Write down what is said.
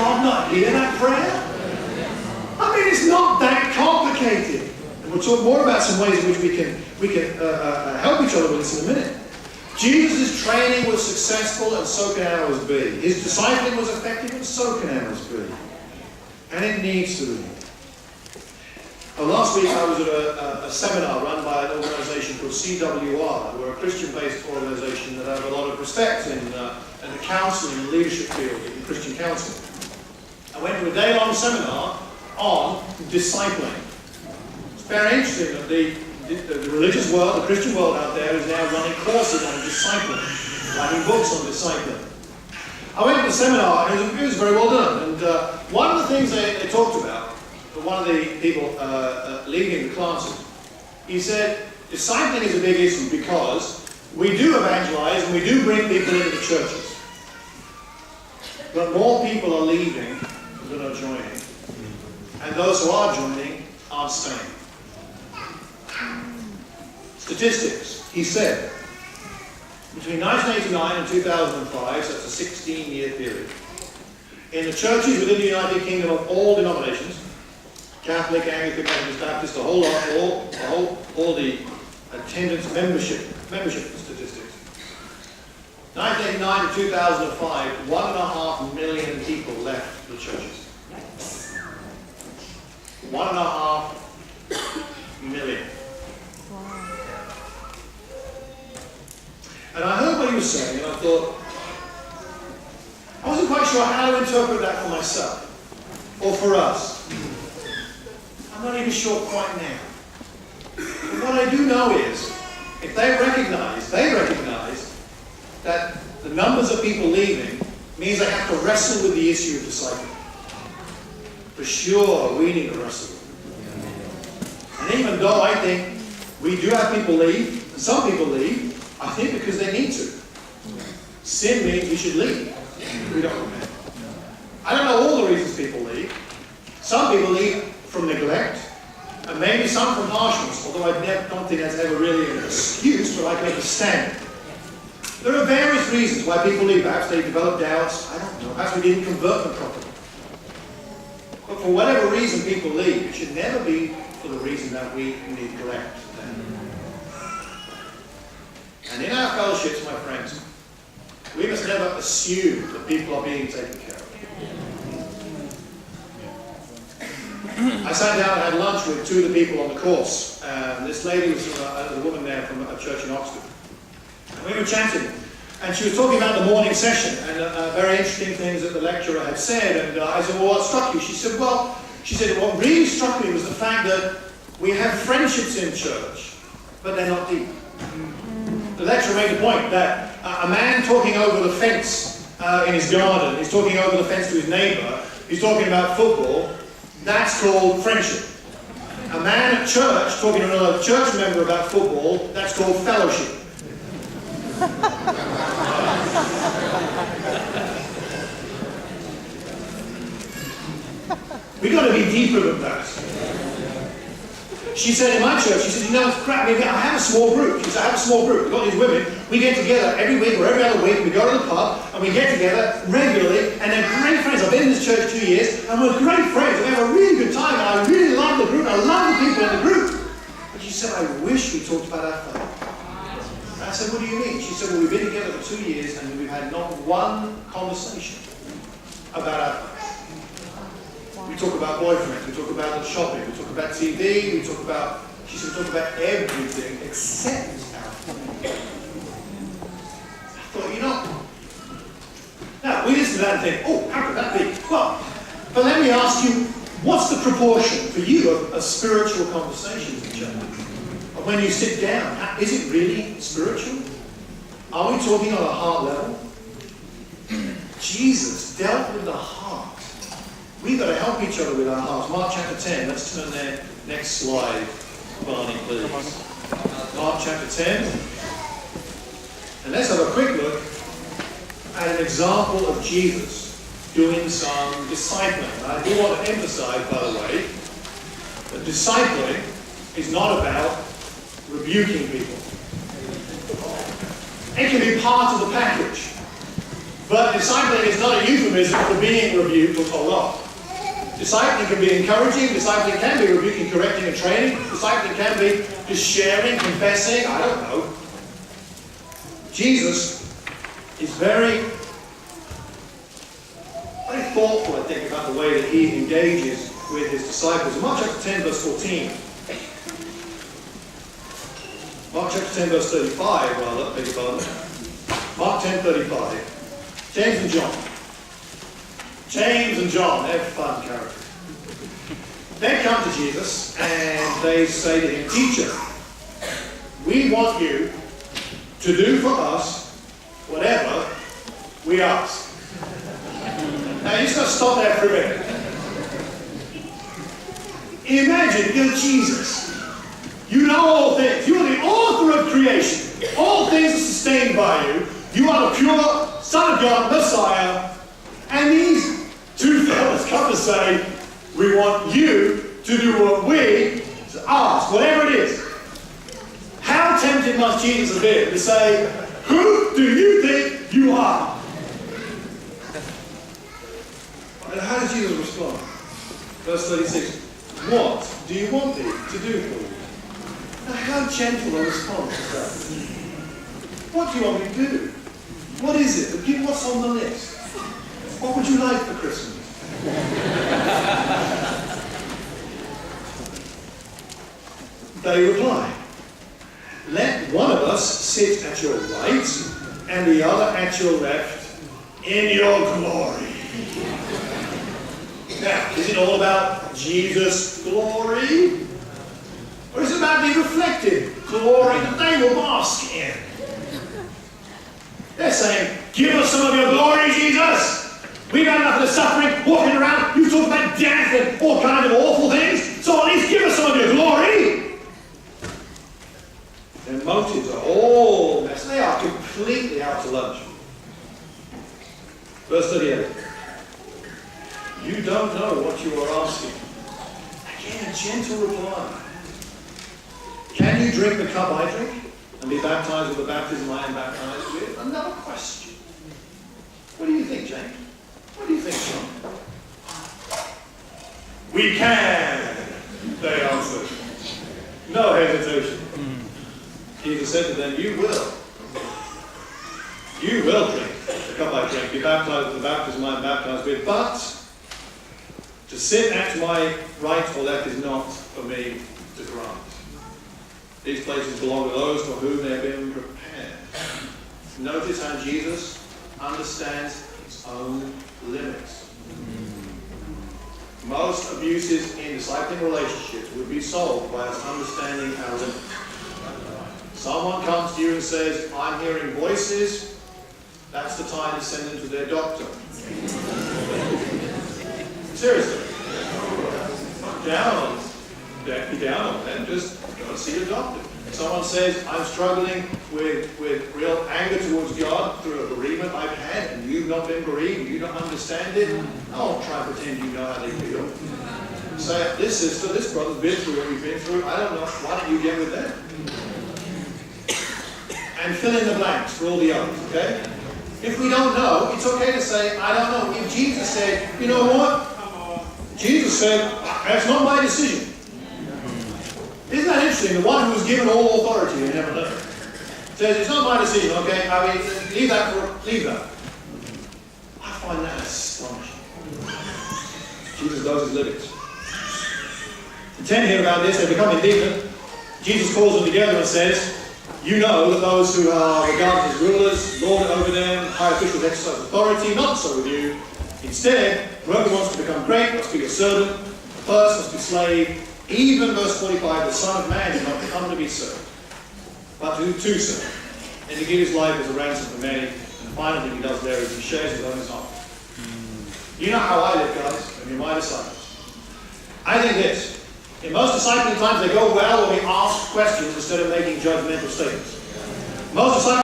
God not hear that prayer? I mean, it's not that complicated. And we'll talk more about some ways in which we can help each other with this in a minute. Jesus' training was successful, and so can ours be. His discipling was effective, and so can ours be. And it needs to be. Last week I was at a seminar run by an organisation called CWR. We're a Christian-based organisation that have a lot of respect in the counselling and leadership field in Christian counselling. I went to a day-long seminar on discipling. It's very interesting that the religious world, the Christian world out there, is now running courses on discipling, writing books on discipling. I went to the seminar, and it was very well done. And one of the things they talked about, one of the people leading the classes, he said, discipling is a big issue because we do evangelize and we do bring people into the churches. But more people are leaving than are joining. And those who are joining aren't staying. Statistics, he said, between 1989 and 2005, so that's a 16-year period, in the churches within the United Kingdom of all denominations, Catholic, Anglican, Methodist, Baptist, the whole lot, all the attendance membership statistics. 1989 to 2005, 1.5 million people left the churches. 1.5 million. And I heard what he was saying, and I thought, I wasn't quite sure how to interpret that for myself, or for us. I'm not even sure quite now. But what I do know is, if they recognize that the numbers of people leaving means they have to wrestle with the issue of discipling. For sure, we need to wrestle with it. And even though I think we do have people leave, and some people leave, I think because they need to. Sin means we should leave. We don't repent. I don't know all the reasons people leave. Some people leave from neglect, and maybe some from harshness, although I don't think that's ever really an excuse, but I can understand it. There are various reasons why people leave. Perhaps they develop doubts. I don't know. Perhaps we didn't convert them properly. But for whatever reason people leave, it should never be for the reason that we neglect them. And in our fellowships, my friends, we must never assume that people are being taken care of. I sat down and had lunch with two of the people on the course. This lady was a woman there from a church in Oxford. And we were chatting. And she was talking about the morning session and very interesting things that the lecturer had said. And I said, well, what struck you? She said, what really struck me was the fact that we have friendships in church, but they're not deep. The lecturer made the point that a man talking over the fence in his garden, he's talking over the fence to his neighbour, he's talking about football, that's called friendship. A man at church talking to another church member about football, that's called fellowship. We've got to be deeper than that. She said in my church, she said, you know, it's crap. I have a small group. She said, I have a small group. We've got these women. We get together every week or every other week. We go to the pub and we get together regularly. And they're great friends. I've been in this church 2 years and we're great friends. We have a really good time. And I really love the group. I love the people in the group. But she said, I wish we talked about our faith. And I said, what do you mean? She said, well, we've been together for 2 years and we've had not one conversation about our faith. We talk about boyfriends, we talk about shopping, we talk about TV, we talk about, she said, we talk about everything except our faith. I thought, you know, now we listen to that and think, oh, how could that be? Well, but let me ask you, what's the proportion for you of spiritual conversations in church? When you sit down, is it really spiritual? Are we talking on a heart level? Jesus dealt with the heart. We've got to help each other with our hearts. Mark chapter 10. Let's turn there. Next slide, Barney, please. Mark chapter 10. And let's have a quick look at an example of Jesus doing some discipling. And I do want to emphasize, by the way, that discipling is not about rebuking people. It can be part of the package. But discipling is not a euphemism for being rebuked or told off. Discipling can be encouraging, discipling can be rebuking, correcting, and training. Discipling can be just sharing, confessing, I don't know. Jesus is very thoughtful, I think, about the way that he engages with his disciples. In Mark chapter 10, verse 14, Mark chapter 10, verse 35, rather, beg your pardon. Mark 10, 35. James and John. James and John, they're fun characters. They come to Jesus and they say to him, Teacher, we want you to do for us whatever we ask. Now you just got to stop there for a minute. Imagine you're Jesus. You know all things. You are the author of creation. All things are sustained by you. You are the pure Son of God, Messiah. And these two fellas come to say, we want you to do what we ask, whatever it is. How tempted must Jesus have been to say, who do you think you are? And how does Jesus respond? Verse 36, what do you want me to do for you? Now how gentle a response is that? What do you want me to do? What is it? What's on the list? What would you like for Christmas? They reply, let one of us sit at your right and the other at your left in your glory. Now, is it all about Jesus' glory? Or is it about the reflected glory that they will bask in? They're saying, give us some of your glory, Jesus! We've had enough of the suffering, walking around. You talk about death and all kinds of awful things. So at least give us some of your glory. Their motives are all messed. They are completely out to lunch. Verse 38. You don't know what you are asking. Again, a gentle reply. Can you drink the cup I drink and be baptized with the baptism I am baptized with? Another question. What do you think, James? What do you think, John? We can, they answered. No hesitation. Jesus said to them, you will. You will drink the cup I drink, be baptized with the baptism I am baptized with, but to sit at my right or left is not for me to grant. These places belong to those for whom they have been prepared. Notice how Jesus understands his own limits. Most abuses in discipling relationships would be solved by us understanding our limits. Someone comes to you and says, I'm hearing voices. That's the time to send them to their doctor. Seriously. Be down on them. Just go and see your doctor. Someone says, I'm struggling with real anger towards God through a bereavement I've had, and you've not been bereaved, you don't understand it. Don't try and pretend you know how they feel. Say, this sister, this brother's been through what we've been through. I don't know. Why don't you get with them? And fill in the blanks for all the others, okay? If we don't know, it's okay to say, I don't know. If Jesus said, you know what? Jesus said, that's not my decision. Isn't that interesting? The one who was given all authority in heaven and earth says, it's not my decision, okay? I mean, leave that. I find that astonishing. Jesus knows his limits. The 10 hear about this, they become indignant. Jesus calls them together and says, you know that those who are regarded as rulers, lord over them, high officials exercise authority, not so with you. Instead, whoever wants to become great must be a servant, the first must be slave. Even verse 45, the Son of Man did not come to be served, but to serve, and to give his life as a ransom for many. And the final thing he does there is he shares his own example. You know how I live, guys, and you're my disciples. I think this. In most discipling times, they go well when we ask questions instead of making judgmental statements. Most discipling